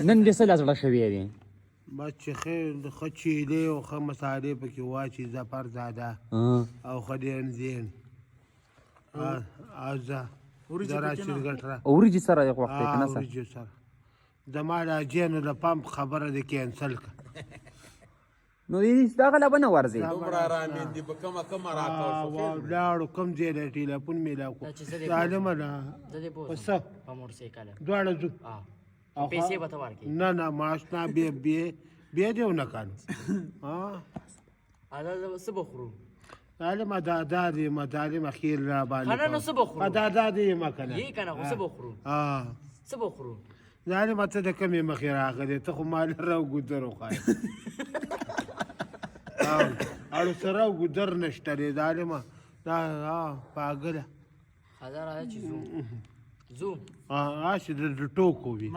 نن دې څه له زړه شوی دی بس چې ښه چیلې او ښه مسالې پکې واچي ظفر زاده او ښه ډېر زین او زه راشد ګټره وریجې سره یو وخت دی که نه سر وریجو سره زما د حاجیانو د پمپ خبره دې کینسل کړه نو دې دغه له به نه ورځې لاړو کوم ځای دی ټیلیفون میلاو کړو ظالمه ده په څه دواړه ځو نه نه معاش نه بیا دې ونه کړو ظالمه دا دې مظالم اخیر را باندې دا دې یې مه کنه ظالمه ته د کمې مخې راغلی ته خو مال راو ګودر وخایې اړو سره او ګودر نشته دی ظالمه دا پاګله چې د ټوکو وي